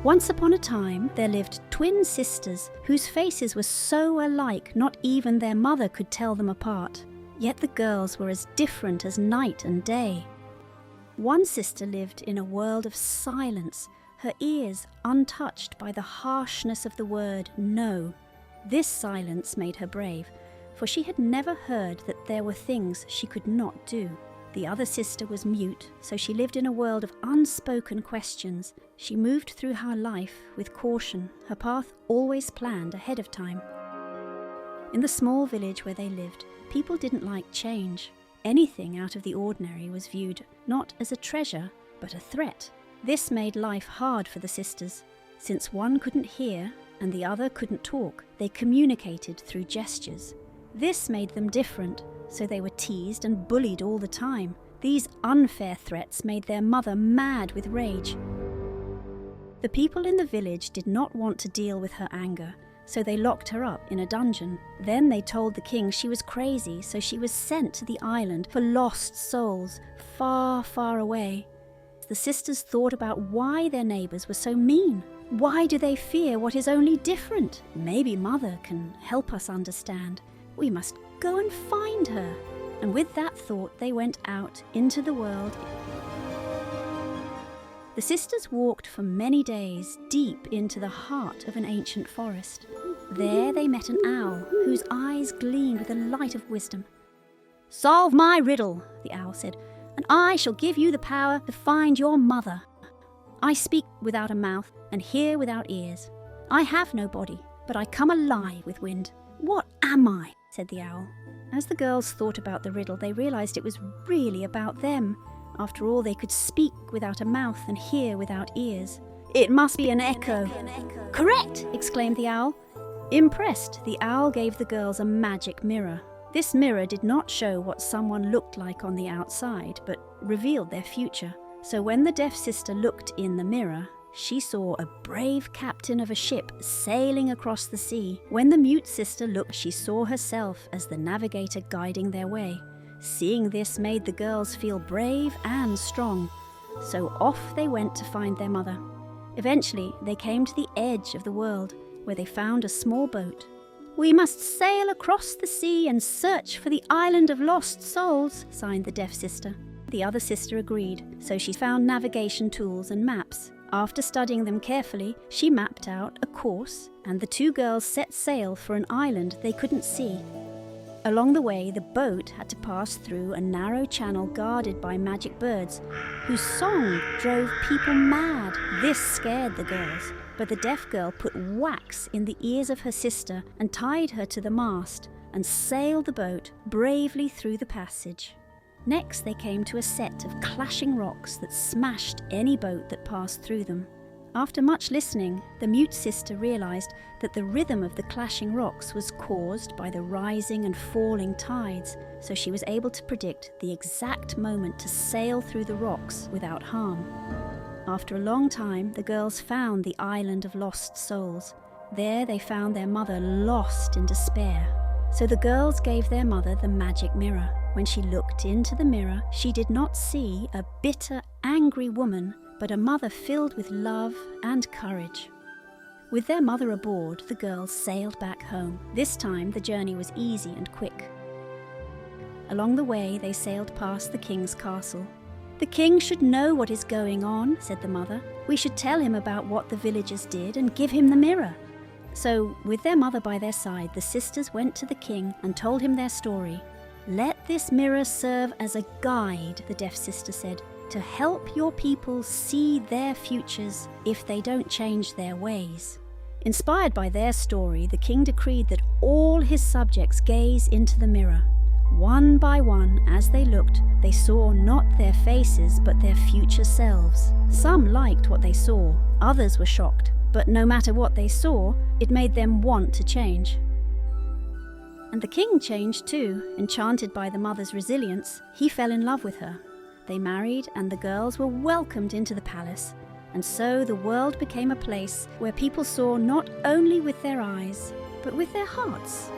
Once upon a time, there lived twin sisters whose faces were so alike not even their mother could tell them apart. Yet the girls were as different as night and day. One sister lived in a world of silence, her ears untouched by the harshness of the word no. This silence made her brave, for she had never heard that there were things she could not do. The other sister was mute, so she lived in a world of unspoken questions. She moved through her life with caution, her path always planned ahead of time. In the small village where they lived, people didn't like change. Anything out of the ordinary was viewed not as a treasure, but a threat. This made life hard for the sisters. Since one couldn't hear and the other couldn't talk, they communicated through gestures. This made them different, so they were teased and bullied all the time. These unfair threats made their mother mad with rage. The people in the village did not want to deal with her anger, so they locked her up in a dungeon. Then they told the king she was crazy, so she was sent to the island for lost souls, far, far away. The sisters thought about why their neighbours were so mean. Why do they fear what is only different? Maybe Mother can help us understand. We must go and find her. And with that thought, they went out into the world. The sisters walked for many days deep into the heart of an ancient forest. There they met an owl whose eyes gleamed with the light of wisdom. "Solve my riddle," the owl said, "and I shall give you the power to find your mother. I speak without a mouth and hear without ears. I have no body, but I come alive with wind. What am I?" said the owl. As the girls thought about the riddle, they realized it was really about them. After all, they could speak without a mouth and hear without ears. "It must be an echo." "Correct!" exclaimed the owl. Impressed, the owl gave the girls a magic mirror. This mirror did not show what someone looked like on the outside, but revealed their future. So when the deaf sister looked in the mirror, she saw a brave captain of a ship sailing across the sea. When the mute sister looked, she saw herself as the navigator guiding their way. Seeing this made the girls feel brave and strong. So off they went to find their mother. Eventually, they came to the edge of the world, where they found a small boat. "We must sail across the sea and search for the island of lost souls," signed the deaf sister. The other sister agreed, so she found navigation tools and maps. After studying them carefully, she mapped out a course, and the two girls set sail for an island they couldn't see. Along the way, the boat had to pass through a narrow channel guarded by magic birds, whose song drove people mad. This scared the girls, but the deaf girl put wax in the ears of her sister and tied her to the mast and sailed the boat bravely through the passage. Next, they came to a set of clashing rocks that smashed any boat that passed through them. After much listening, the mute sister realized that the rhythm of the clashing rocks was caused by the rising and falling tides, so she was able to predict the exact moment to sail through the rocks without harm. After a long time, the girls found the island of lost souls. There they found their mother lost in despair. So the girls gave their mother the magic mirror. When she looked into the mirror, she did not see a bitter, angry woman, but a mother filled with love and courage. With their mother aboard, the girls sailed back home. This time the journey was easy and quick. Along the way, they sailed past the king's castle. "The king should know what is going on," said the mother. "We should tell him about what the villagers did and give him the mirror." So, with their mother by their side, the sisters went to the king and told him their story. "Let this mirror serve as a guide," the deaf sister said, "to help your people see their futures if they don't change their ways." Inspired by their story, the king decreed that all his subjects gaze into the mirror. One by one, as they looked, they saw not their faces but their future selves. Some liked what they saw, others were shocked, but no matter what they saw, it made them want to change. And the king changed too. Enchanted by the mother's resilience, he fell in love with her. They married, and the girls were welcomed into the palace. And so the world became a place where people saw not only with their eyes, but with their hearts.